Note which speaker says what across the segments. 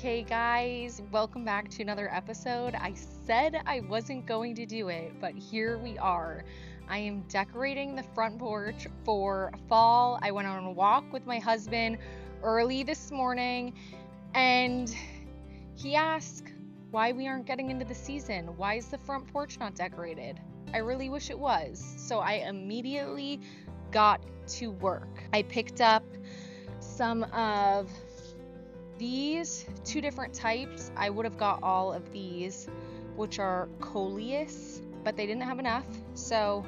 Speaker 1: Okay, guys, welcome back to another episode. I said I wasn't going to do it, but here we are. I am decorating the front porch for fall. I went on a walk with my husband early this morning, and he asked why we aren't getting into the season. Why is the front porch not decorated? I really wish it was. So I immediately got to work. I picked up some of these two different types. I would have got all of these, which are coleus, but they didn't have enough. So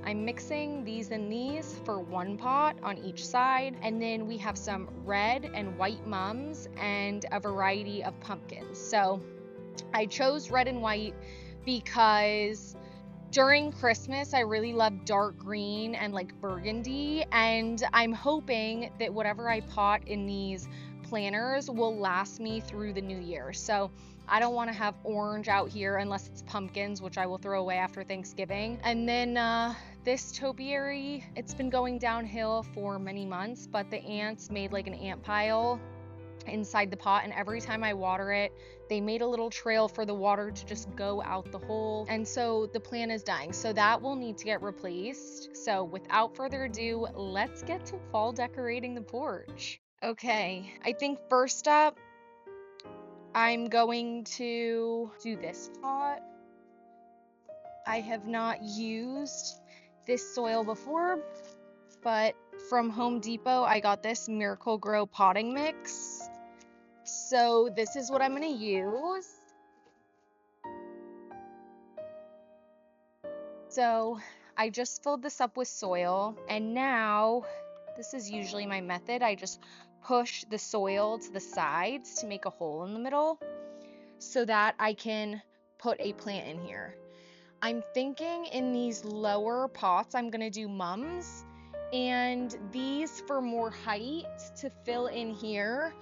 Speaker 1: I'm mixing these and these for one pot on each side. And then we have some red and white mums and a variety of pumpkins. So I chose red and white because during Christmas, I really love dark green and like burgundy, and I'm hoping that whatever I pot in these planters will last me through the new year. So I don't want to have orange out here unless it's pumpkins, which I will throw away after Thanksgiving. And then this topiary, it's been going downhill for many months, but the ants made like an ant pile inside the pot, and every time I water it, they made a little trail for the water to just go out the hole, and so the plant is dying. So that will need to get replaced. So without further ado, let's get to fall decorating the porch. Okay, I think first up, I'm going to do this pot. I have not used this soil before, but from Home Depot, I got this Miracle Grow potting mix. So this is what I'm going to use. So I just filled this up with soil, and now this is usually my method. I just push the soil to the sides to make a hole in the middle so that I can put a plant in here. I'm thinking in these lower pots, I'm going to do mums, and these for more height to fill in here,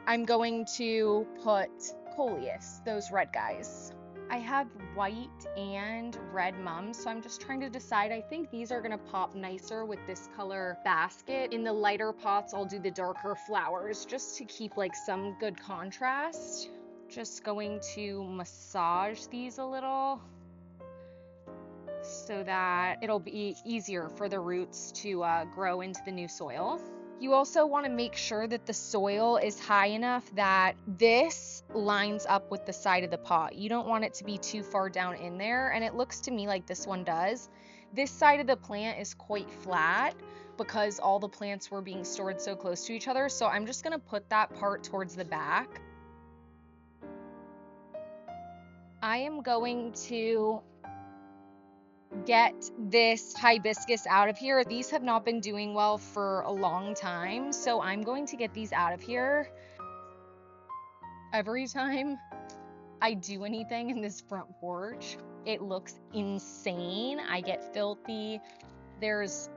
Speaker 1: I'm going to put coleus, those red guys. I have white and red mums, so I'm just trying to decide. I think these are gonna pop nicer with this color basket. In the lighter pots, I'll do the darker flowers just to keep like some good contrast. Just going to massage these a little so that it'll be easier for the roots to grow into the new soil. You also want to make sure that the soil is high enough that this lines up with the side of the pot. You don't want it to be too far down in there, and it looks to me like this one does. This side of the plant is quite flat because all the plants were being stored so close to each other, so I'm just going to put that part towards the back. I am going to get this hibiscus out of here. These have not been doing well for a long time, so I'm going to get these out of here. Every time I do anything in this front porch, it looks insane. I get filthy. There's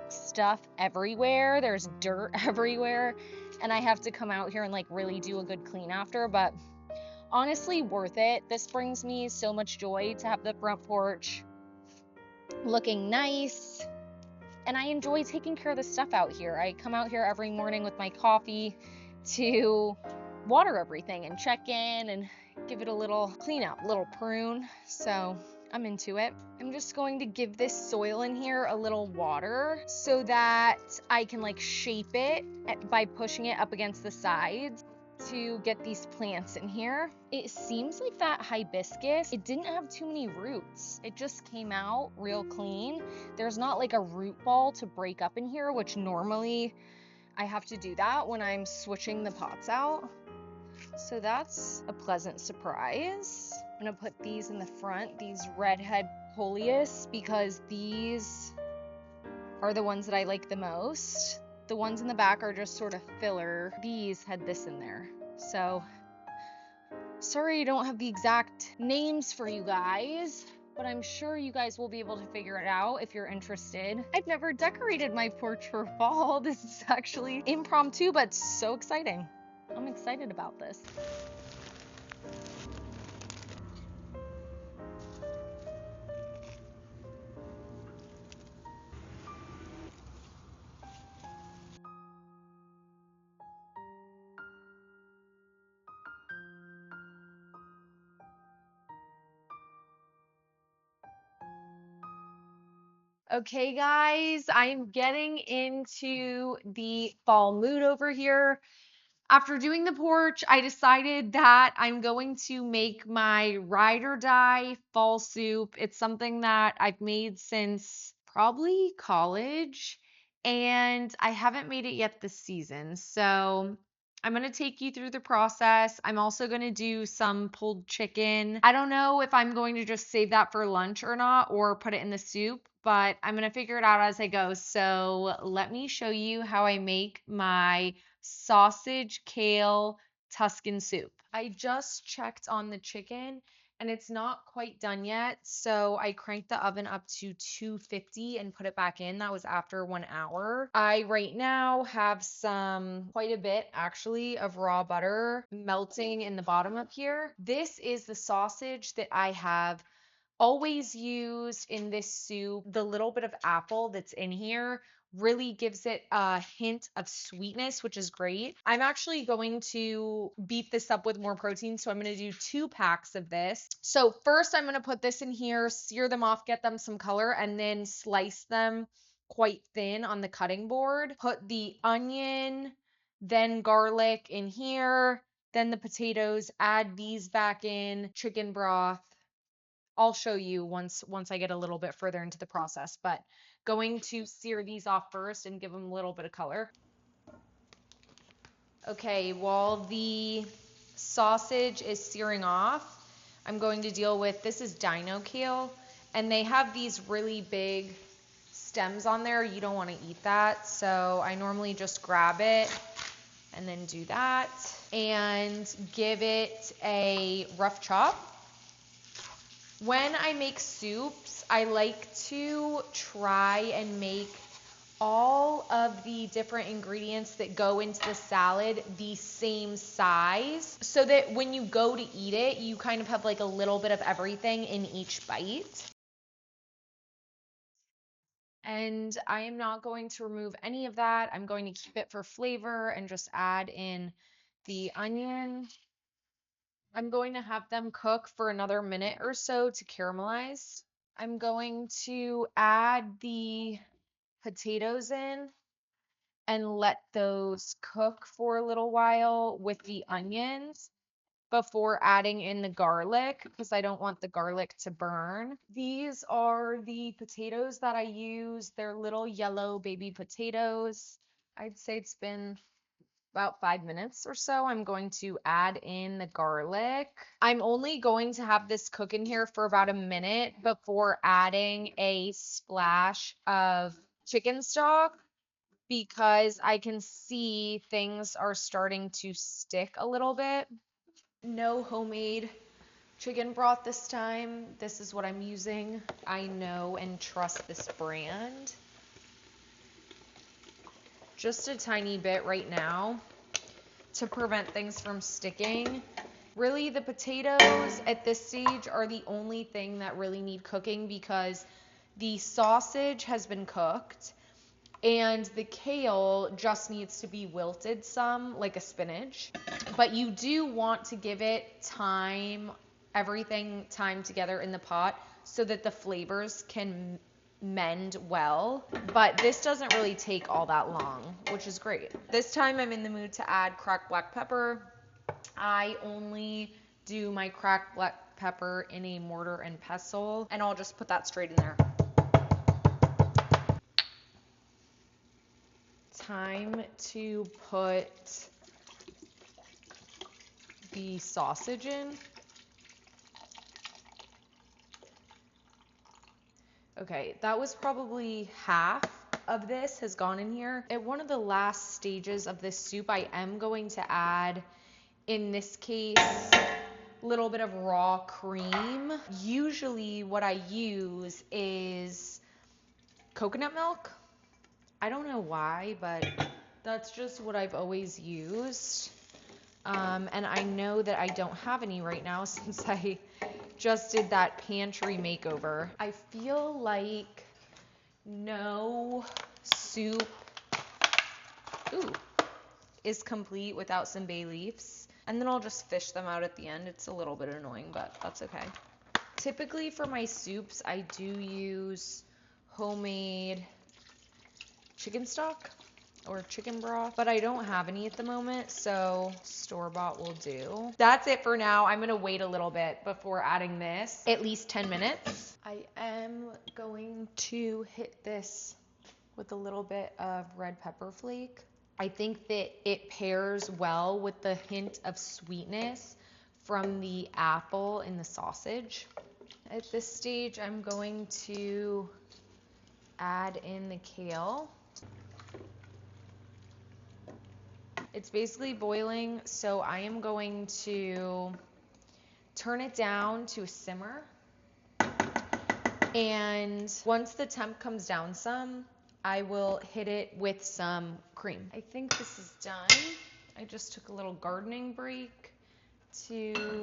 Speaker 1: stuff everywhere. There's dirt everywhere, and I have to come out here and like really do a good clean after, but honestly worth it. This brings me so much joy to have the front porch looking nice, and I enjoy taking care of the stuff out here. I come out here every morning with my coffee to water everything and check in and give it a little clean up, little prune. So I'm into it. I'm just going to give this soil in here a little water so that I can like shape it by pushing it up against the sides to get these plants in here. It seems like that hibiscus, it didn't have too many roots. It just came out real clean. There's not like a root ball to break up in here, which normally I have to do that when I'm switching the pots out. So that's a pleasant surprise. I'm gonna put these in the front, these redhead coleus, because these are the ones that I like the most. The ones in the back are just sort of filler. These had this in there. So, sorry I don't have the exact names for you guys, but I'm sure you guys will be able to figure it out if you're interested. I've never decorated my porch for fall. This is actually impromptu, but so exciting. I'm excited about this. Okay, guys, I am getting into the fall mood over here. After doing the porch, I decided that I'm going to make my ride or die fall soup. It's something that I've made since probably college, and I haven't made it yet this season. So I'm going to take you through the process. I'm also going to do some pulled chicken. I don't know if I'm going to just save that for lunch or not, or put it in the soup, but I'm going to figure it out as I go. So let me show you how I make my sausage kale Tuscan soup. I just checked on the chicken and it's not quite done yet. So I cranked the oven up to 250 and put it back in. That was after 1 hour. I right now have quite a bit actually, of raw butter melting in the bottom up here. This is the sausage that I have always used in this soup. The little bit of apple that's in here really gives it a hint of sweetness, which is great. I'm actually going to beef this up with more protein, so I'm going to do 2 packs of this. So first I'm going to put this in here, sear them off, get them some color, and then slice them quite thin on the cutting board. Put the onion, then garlic in here, then the potatoes, add these back in, chicken broth. I'll show you once I get a little bit further into the process, but going to sear these off first and give them a little bit of color. Okay, while the sausage is searing off, I'm going to deal with, this is dino kale, and they have these really big stems on there. You don't want to eat that, so I normally just grab it and then do that and give it a rough chop. When I make soups, I like to try and make all of the different ingredients that go into the salad the same size, so that when you go to eat it, you kind of have like a little bit of everything in each bite. And I am not going to remove any of that. I'm going to keep it for flavor and just add in the onion. I'm going to have them cook for another minute or so to caramelize. I'm going to add the potatoes in and let those cook for a little while with the onions before adding in the garlic, because I don't want the garlic to burn. These are the potatoes that I use. They're little yellow baby potatoes. I'd say it's been about 5 minutes or so. I'm going to add in the garlic. I'm only going to have this cook in here for about a minute before adding a splash of chicken stock, because I can see things are starting to stick a little bit. No homemade chicken broth this time. This is what I'm using. I know and trust this brand. Just a tiny bit right now to prevent things from sticking. Really, the potatoes at this stage are the only thing that really need cooking, because the sausage has been cooked and the kale just needs to be wilted some, like a spinach. But you do want to give it time, everything time together in the pot, so that the flavors can mend well. But this doesn't really take all that long, which is great. This time I'm in the mood to add cracked black pepper. I only do my cracked black pepper in a mortar and pestle, and I'll just put that straight in there. Time to put the sausage in. Okay, that was probably half of this has gone in here. At one of the last stages of this soup, I am going to add, in this case, a little bit of raw cream. Usually what I use is coconut milk. I don't know why, but that's just what I've always used. And I know that I don't have any right now since I just did that pantry makeover. I feel like no soup is complete without some bay leaves. And then I'll just fish them out at the end. It's a little bit annoying, but that's okay. Typically for my soups, I do use homemade chicken stock or chicken broth, but I don't have any at the moment, so store-bought will do. That's it for now. I'm gonna wait a little bit before adding this, at least 10 minutes. I am going to hit this with a little bit of red pepper flake. I think that it pairs well with the hint of sweetness from the apple in the sausage. At this stage, I'm going to add in the kale. It's basically boiling, so I am going to turn it down to a simmer. And once the temp comes down some, I will hit it with some cream. I think this is done. I just took a little gardening break to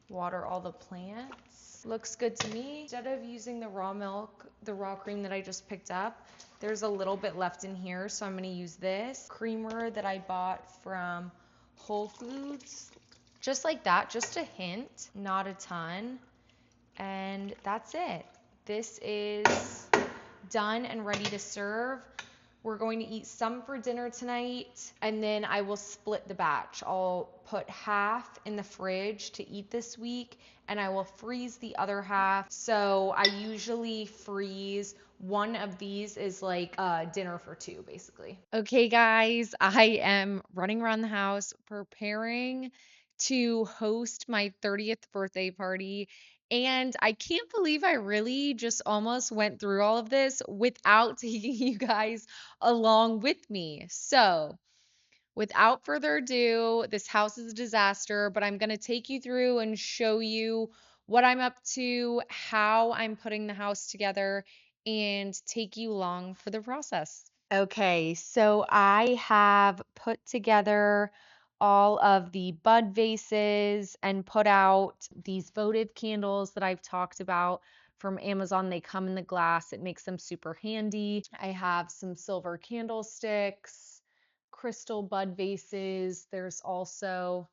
Speaker 1: water all the plants. Looks good to me. Instead of using the raw milk, the raw cream that I just picked up, there's a little bit left in here, so I'm gonna use this creamer that I bought from Whole Foods. Just like that, just a hint, not a ton. And that's it. This is done and ready to serve. We're going to eat some for dinner tonight, and then I will split the batch. I'll put half in the fridge to eat this week, and I will freeze the other half. So I usually freeze one of these is like dinner for two, basically. Okay, guys, I am running around the house preparing to host my 30th birthday party. And I can't believe I really just almost went through all of this without taking you guys along with me. So, without further ado, this house is a disaster, but I'm going to take you through and show you what I'm up to, how I'm putting the house together, and take you along for the process. Okay, so I have put together all of the bud vases and put out these votive candles that I've talked about from Amazon. They come in the glass, it makes them super handy. I have some silver candlesticks, crystal bud vases. There's also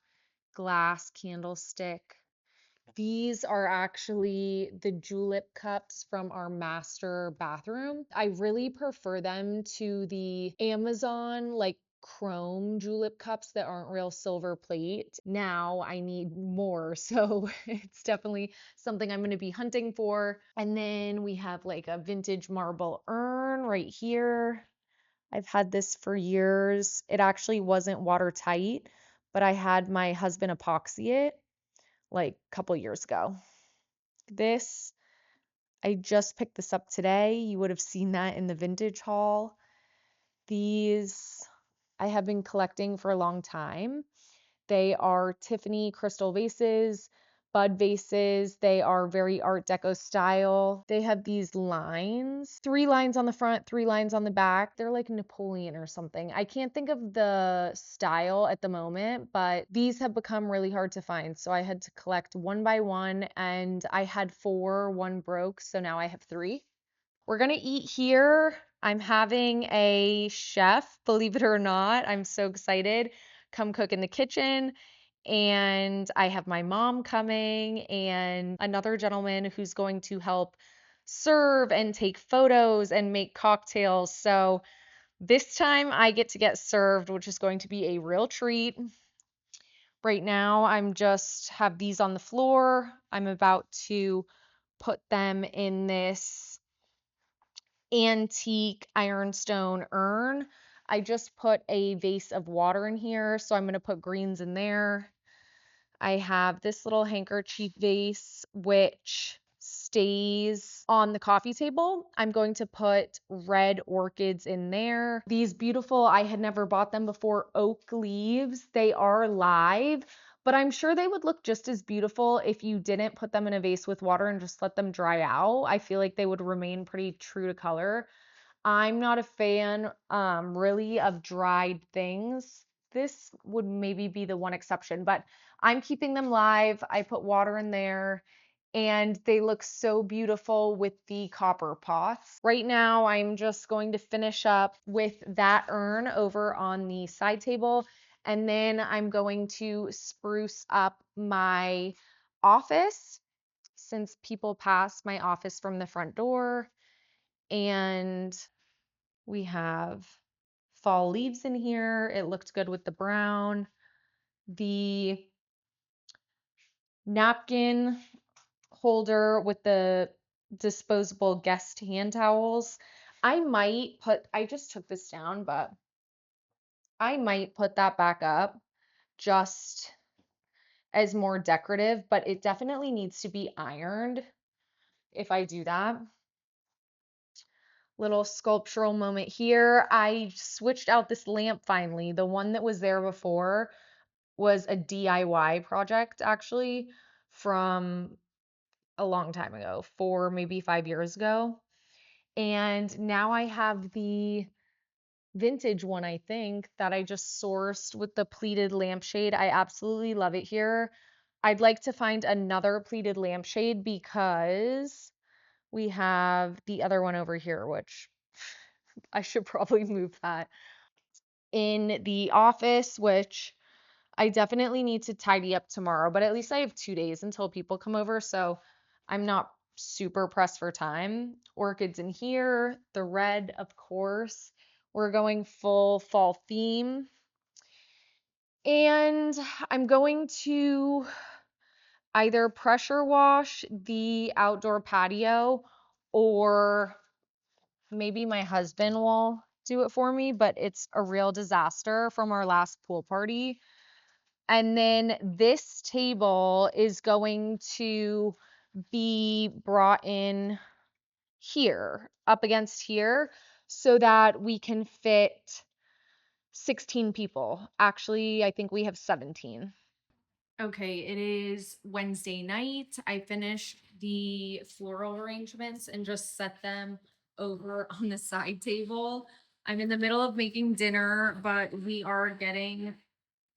Speaker 1: glass candlestick. These are actually the julep cups from our master bathroom. I really prefer them to the Amazon like chrome julep cups that aren't real silver plate. Now I need more, so it's definitely something I'm going to be hunting for. And then we have like a vintage marble urn right here. I've had this for years. It actually wasn't watertight, but I had my husband epoxy it like a couple years ago. This, I just picked this up today. You would have seen that in the vintage haul. These I have been collecting for a long time. They are Tiffany crystal vases, bud vases. They are very Art Deco style. They have these lines, 3 lines on the front, 3 lines on the back. They're like Napoleon or something. I can't think of the style at the moment, but these have become really hard to find. So I had to collect one by one, and I had 4, one broke, so now I have 3. We're gonna eat here. I'm having a chef, believe it or not. I'm so excited. Come cook in the kitchen. And I have my mom coming and another gentleman who's going to help serve and take photos and make cocktails. So this time I get to get served, which is going to be a real treat. Right now, I'm just have these on the floor. I'm about to put them in this antique ironstone urn. I just put a vase of water in here, so I'm going to put greens in there. I have this little handkerchief vase, which stays on the coffee table. I'm going to put red orchids in there. These beautiful, I had never bought them before, oak leaves. They are live, but I'm sure they would look just as beautiful if you didn't put them in a vase with water and just let them dry out. I feel like they would remain pretty true to color. I'm not a fan, really of dried things. This would maybe be the one exception, but I'm keeping them live. I put water in there and they look so beautiful with the copper pots. Right now, I'm just going to finish up with that urn over on the side table, and then I'm going to spruce up my office since people pass my office from the front door. And we have fall leaves in here. It looked good with the brown. The napkin holder with the disposable guest hand towels. I just took this down, but I might put that back up just as more decorative, but it definitely needs to be ironed if I do that. Little sculptural moment here. I switched out this lamp finally. The one that was there before was a DIY project actually from a long time ago, 4, maybe 5 years ago. And now I have the vintage one, I think, that I just sourced with the pleated lampshade. I absolutely love it here. I'd like to find another pleated lampshade because we have the other one over here, which I should probably move that. In the office, which I definitely need to tidy up tomorrow, but at least I have 2 days until people come over, so I'm not super pressed for time. Orchids in here, the red, of course. We're going full fall theme. And I'm going to either pressure wash the outdoor patio or maybe my husband will do it for me, but it's a real disaster from our last pool party. And then this table is going to be brought in here, up against here, so that we can fit 16 people. Actually, I think we have 17. Okay, it is Wednesday night. I finished the floral arrangements and just set them over on the side table. I'm in the middle of making dinner, but we are getting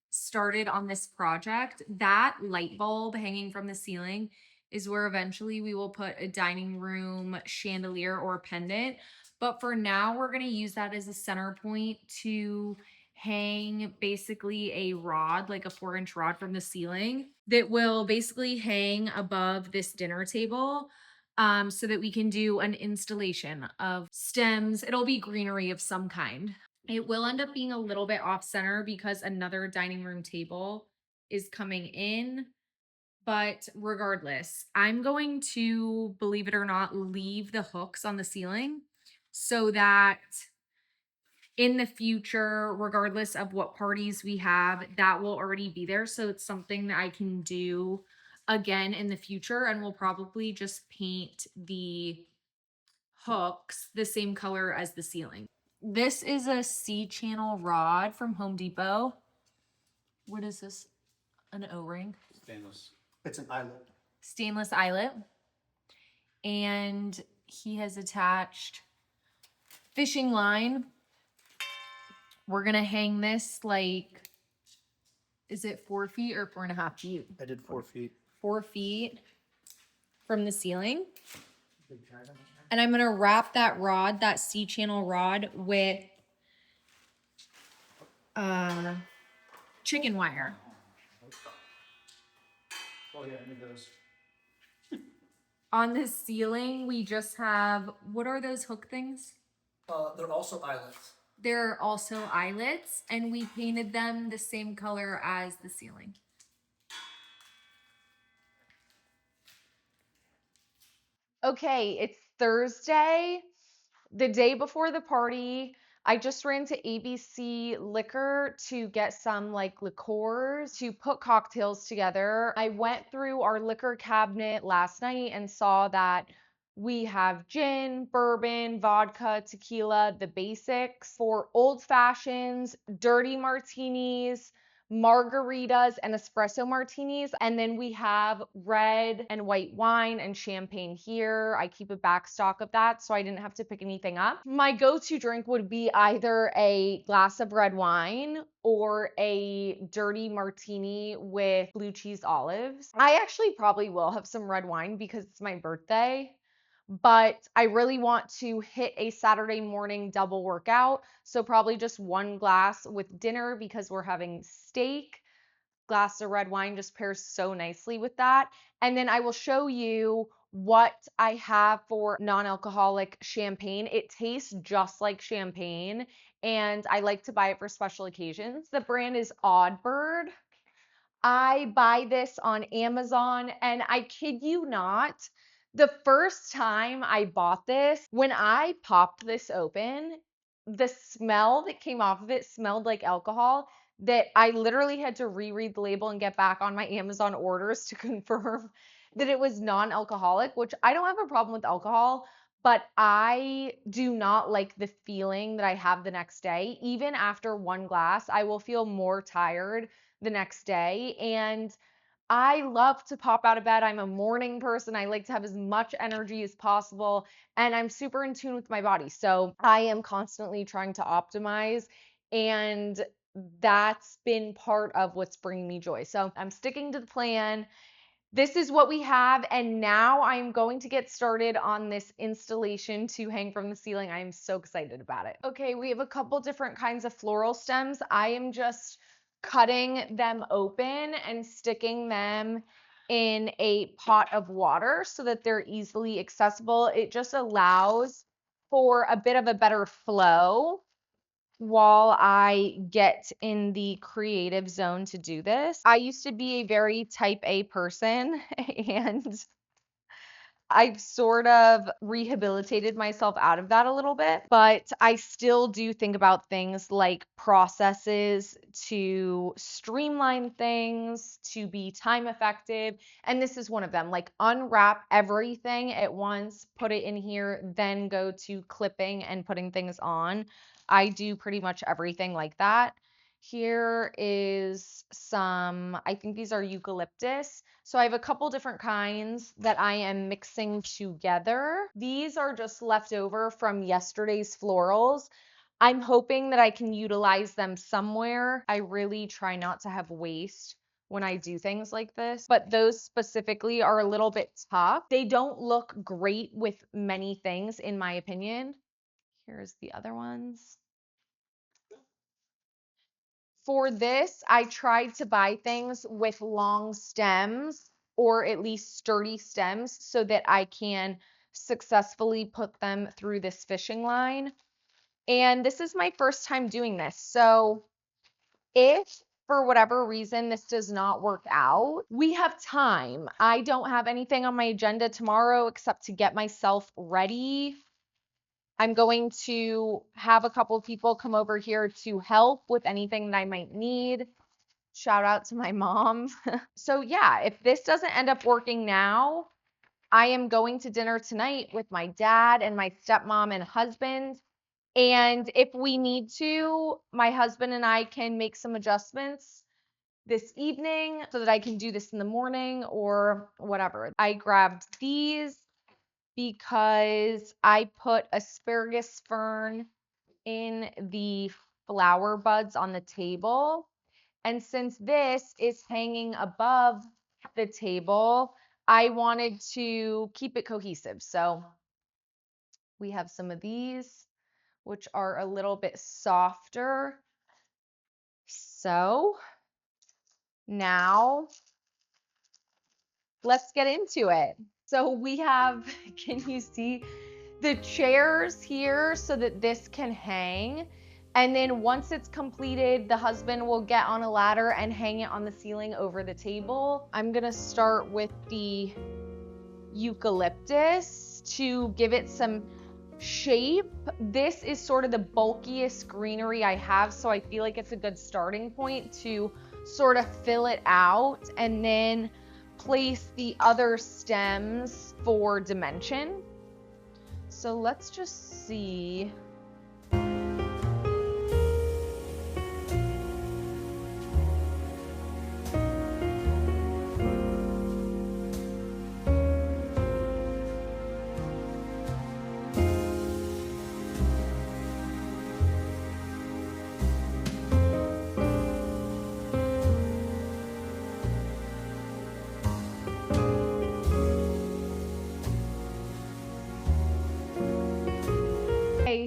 Speaker 1: started on this project. That light bulb hanging from the ceiling is where eventually we will put a dining room chandelier or pendant. But for now, we're going to use that as a center point to hang basically a rod, like a 4-inch rod from the ceiling that will basically hang above this dinner table. So that we can do an installation of stems. It'll be greenery of some kind. It will end up being a little bit off center because another dining room table is coming in. But regardless, I'm going to, believe it or not, leave the hooks on the ceiling so that in the future, regardless of what parties we have, that will already be there. So it's something that I can do again in the future, and we'll probably just paint the hooks the same color as the ceiling. This is a C-channel rod from Home Depot. What is this? An O-ring?
Speaker 2: Stainless. It's an eyelet.
Speaker 1: Stainless eyelet. And he has attached fishing line. We're gonna hang this like, is it 4 feet or 4.5 feet?
Speaker 2: I did 4 feet.
Speaker 1: 4 feet from the ceiling. And I'm gonna wrap that rod, that C-channel rod, with chicken wire.
Speaker 2: Oh yeah, I need those.
Speaker 1: On the ceiling, we just have, what are those hook things?
Speaker 2: They're also eyelets.
Speaker 1: They're also eyelets, and we painted them the same color as the ceiling. Okay, it's Thursday, the day before the party. I just ran to ABC Liquor to get some like liqueurs to put cocktails together. I went through our liquor cabinet last night and saw that we have gin, bourbon, vodka, tequila, the basics. For old fashions, dirty martinis, margaritas, and espresso martinis. And then we have red and white wine and champagne here. I keep a back stock of that so I didn't have to pick anything up. My go-to drink would be either a glass of red wine or a dirty martini with blue cheese olives. I actually probably will have some red wine because it's my birthday, but I really want to hit a Saturday morning double workout. So probably just one glass with dinner because we're having steak. Glass of red wine just pairs so nicely with that. And then I will show you what I have for non-alcoholic champagne. It tastes just like champagne, and I like to buy it for special occasions. The brand is Oddbird. I buy this on Amazon, and I kid you not, the first time I bought this, when I popped this open, the smell that came off of it smelled like alcohol, that I literally had to reread the label and get back on my Amazon orders to confirm that it was non-alcoholic, which I don't have a problem with alcohol, but I do not like the feeling that I have the next day. Even after one glass, I will feel more tired the next day. And I love to pop out of bed. I'm a morning person. I like to have as much energy as possible, and I'm super in tune with my body. So I am constantly trying to optimize, and that's been part of what's bringing me joy. So I'm sticking to the plan. This is what we have, and now I'm going to get started on this installation to hang from the ceiling. I am so excited about it. Okay, we have a couple different kinds of floral stems. I am just cutting them open and sticking them in a pot of water so that they're easily accessible. It just allows for a bit of a better flow while I get in the creative zone to do this. I used to be a very type A person, and I've sort of rehabilitated myself out of that a little bit, but I still do think about things like processes to streamline things, to be time effective. And this is one of them, like unwrap everything at once, put it in here, then go to clipping and putting things on. I do pretty much everything like that. Here is some, I think these are eucalyptus. So I have a couple different kinds that I am mixing together. These are just left over from yesterday's florals. I'm hoping that I can utilize them somewhere. I really try not to have waste when I do things like this, but those specifically are a little bit tough. They don't look great with many things, in my opinion. Here's the other ones. For this, I tried to buy things with long stems or at least sturdy stems so that I can successfully put them through this fishing line. And this is my first time doing this. So if for whatever reason this does not work out, we have time. I don't have anything on my agenda tomorrow except to get myself ready. I'm going to have a couple of people come over here to help with anything that I might need. Shout out to my mom. So yeah, if this doesn't end up working now, I am going to dinner tonight with my dad and my stepmom and husband. And if we need to, my husband and I can make some adjustments this evening so that I can do this in the morning or whatever. I grabbed these because I put asparagus fern in the flower buds on the table. And since this is hanging above the table, I wanted to keep it cohesive. So we have some of these, which are a little bit softer. So now let's get into it. So we have, can you see the chairs here so that this can hang? And then once it's completed, the husband will get on a ladder and hang it on the ceiling over the table. I'm gonna start with the eucalyptus to give it some shape. This is sort of the bulkiest greenery I have, so I feel like it's a good starting point to sort of fill it out and then place the other stems for dimension. So let's just see.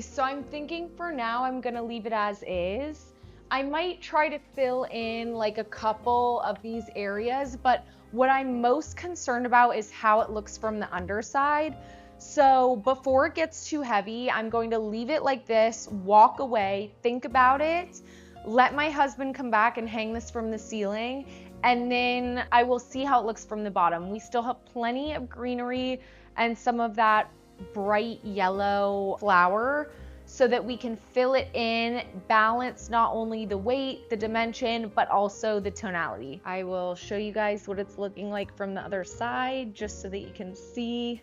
Speaker 1: So I'm thinking for now I'm gonna leave it as is. I might try to fill in like a couple of these areas, but what I'm most concerned about is how it looks from the underside. So before it gets too heavy, I'm going to leave it like this, walk away, think about it, let my husband come back and hang this from the ceiling, and then I will see how it looks from the bottom. We still have plenty of greenery and some of that bright yellow flower so that we can fill it in, balance not only the weight, the dimension, but also the tonality. I will show you guys what it's looking like from the other side just so that you can see.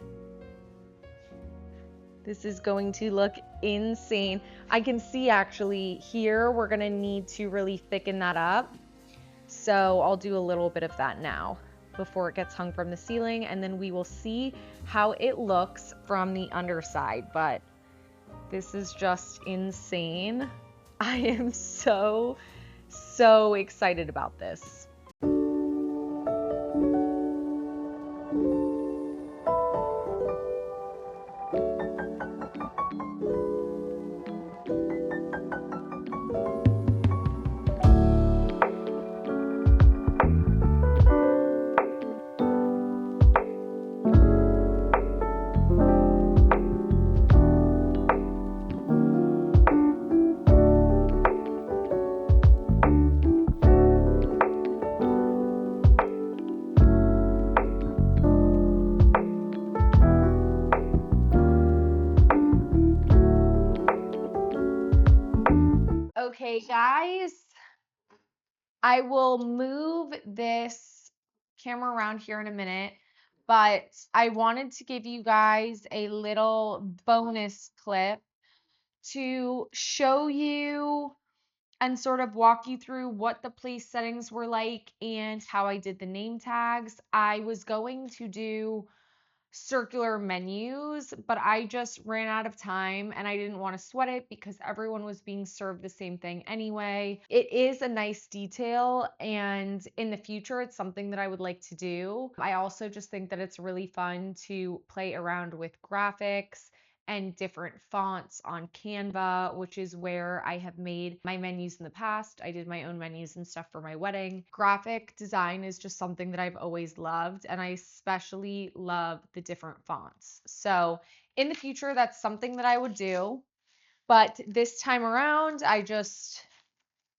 Speaker 1: This is going to look insane. I can see actually here we're gonna need to really thicken that up. So I'll do a little bit of that now before it gets hung from the ceiling, and then we will see how it looks from the underside. But this is just insane. I am so excited about this. Okay, guys, I will move this camera around here in a minute, but I wanted to give you guys a little bonus clip to show you and sort of walk you through what the place settings were like and how I did the name tags. I was going to do circular menus, but I just ran out of time and I didn't want to sweat it because everyone was being served the same thing anyway. It is a nice detail, and in the future, it's something that I would like to do. I also just think that it's really fun to play around with graphics and different fonts on Canva, which is where I have made my menus in the past. I did my own menus and stuff for my wedding. Graphic design is just something that I've always loved, and I especially love the different fonts. So in the future, that's something that I would do. But this time around, I just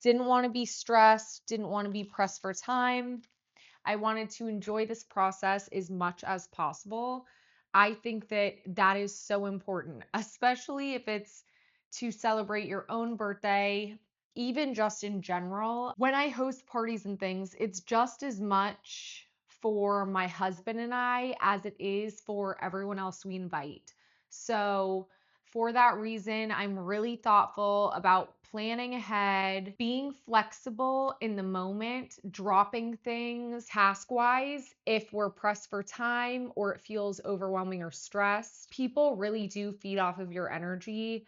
Speaker 1: didn't want to be stressed, didn't want to be pressed for time. I wanted to enjoy this process as much as possible. I think that that is so important, especially if it's to celebrate your own birthday, even just in general. When I host parties and things, it's just as much for my husband and I as it is for everyone else we invite. So, for that reason, I'm really thoughtful about planning ahead, being flexible in the moment, dropping things task wise if we're pressed for time or it feels overwhelming or stressed. People really do feed off of your energy.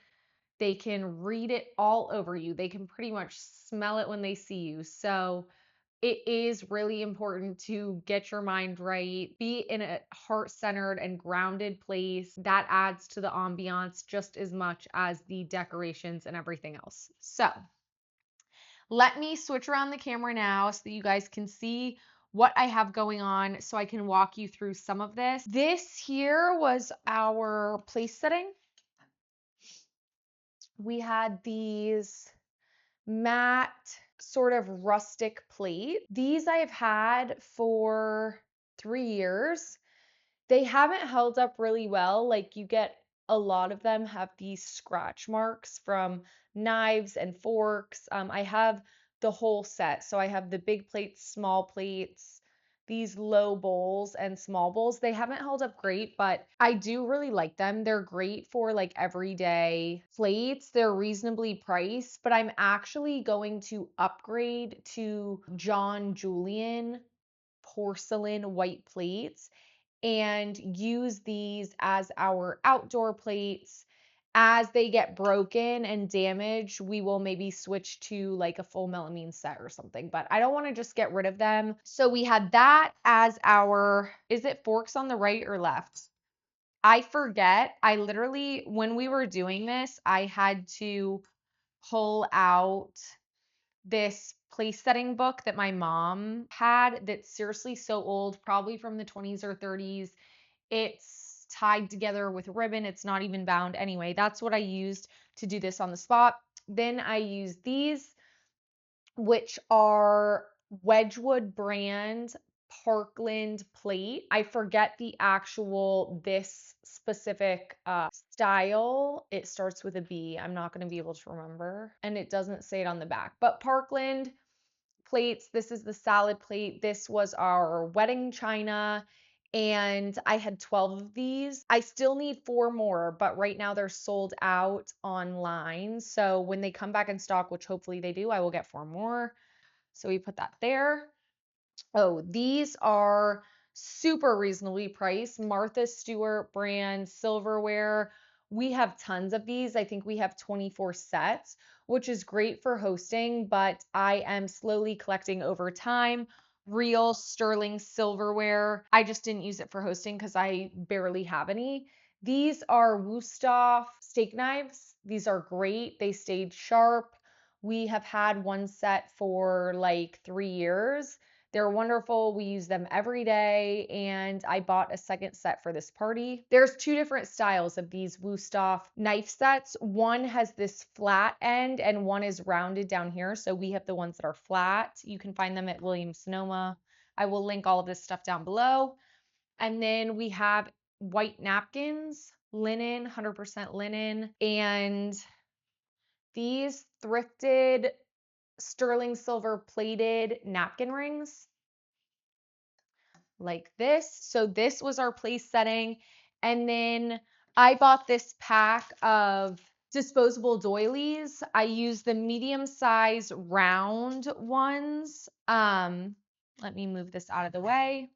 Speaker 1: They can read it all over you, they can pretty much smell it when they see you. So, it is really important to get your mind right, be in a heart centered and grounded place. That adds to the ambiance just as much as the decorations and everything else. So, let me switch around the camera now so that you guys can see what I have going on so I can walk you through some of this. This here was our place setting. We had these matte sort of rustic plate. These I've had for 3 years. They haven't held up really well. Like, you get a lot of them have these scratch marks from knives and forks. I have the whole set. So I have the big plates, small plates, these low bowls and small bowls. They haven't held up great, but I do really like them. They're great for like everyday plates. They're reasonably priced, but I'm actually going to upgrade to John Julian porcelain white plates and use these as our outdoor plates. As they get broken and damaged, we will maybe switch to like a full melamine set or something, but I don't want to just get rid of them. So we had that as our, is it forks on the right or left? I forget. I literally, when we were doing this, I had to pull out this place setting book that my mom had that's seriously so old, probably from the 20s or 30s. It's tied together with ribbon. It's not even bound. Anyway, that's what I used to do this on the spot. Then I used these, which are Wedgwood brand Parkland plate. I forget the actual, this specific style. It starts with a B. I'm not going to be able to remember. And it doesn't say it on the back. But Parkland plates. This is the salad plate. This was our wedding china. And I had 12 of these. I still need 4 more, but right now they're sold out online. So when they come back in stock, which hopefully they do, I will get 4 more. So we put that there. Oh, these are super reasonably priced. Martha Stewart brand silverware. We have tons of these. I think we have 24 sets, which is great for hosting, but I am slowly collecting over time real sterling silverware. I just didn't use it for hosting because I barely have any. These are Wusthof steak knives. These are great. They stayed sharp. We have had one set for like 3 years. They're wonderful. We use them every day, and I bought a second set for this party. There's 2 different styles of these Wusthof knife sets. One has this flat end and one is rounded down here. So we have the ones that are flat. You can find them at Williams-Sonoma. I will link all of this stuff down below. And then we have white napkins, linen, 100% linen, and these thrifted sterling silver plated napkin rings like this. So this was our place setting. And then I bought this pack of disposable doilies. I use the medium size round ones. Let me move this out of the way.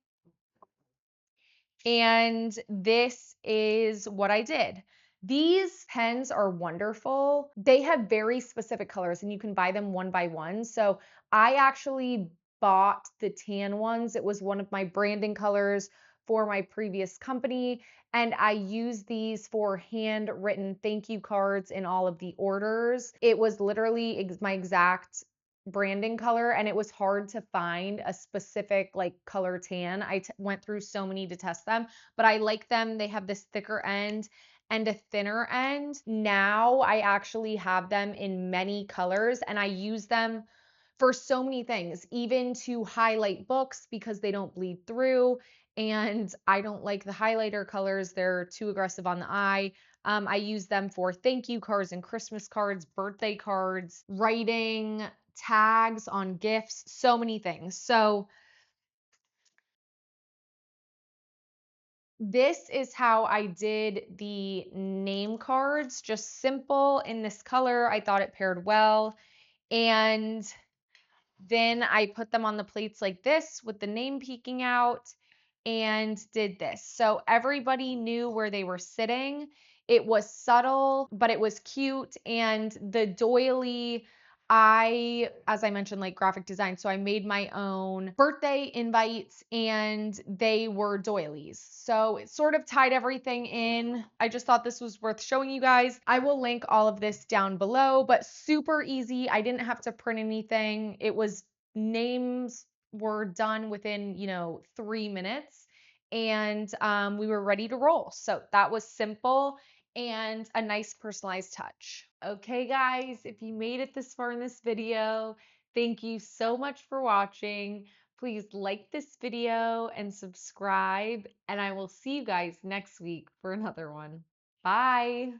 Speaker 1: And this is what I did. These pens are wonderful. They have very specific colors and you can buy them one by one. So I actually bought the tan ones. It was one of my branding colors for my previous company. And I used these for handwritten thank you cards in all of the orders. It was literally my exact branding color, and it was hard to find a specific like color tan. I went through so many to test them, but I like them. They have this thicker end and a thinner end. Now I actually have them in many colors and I use them for so many things, even to highlight books because they don't bleed through. And I don't like the highlighter colors, they're too aggressive on the eye. I use them for thank you cards and Christmas cards, birthday cards, writing, tags on gifts, so many things. So this is how I did the name cards, just simple in this color. I thought it paired well. And then I put them on the plates like this with the name peeking out and did this. So everybody knew where they were sitting. It was subtle, but it was cute. And the doily, as I mentioned, like graphic design. So I made my own birthday invites and they were doilies. So it sort of tied everything in. I just thought this was worth showing you guys. I will link all of this down below, but super easy. I didn't have to print anything. It was names were done within, 3 minutes and we were ready to roll. So that was simple and a nice personalized touch. Okay, guys, if you made it this far in this video, thank you so much for watching. Please like this video and subscribe, and I will see you guys next week for another one. Bye.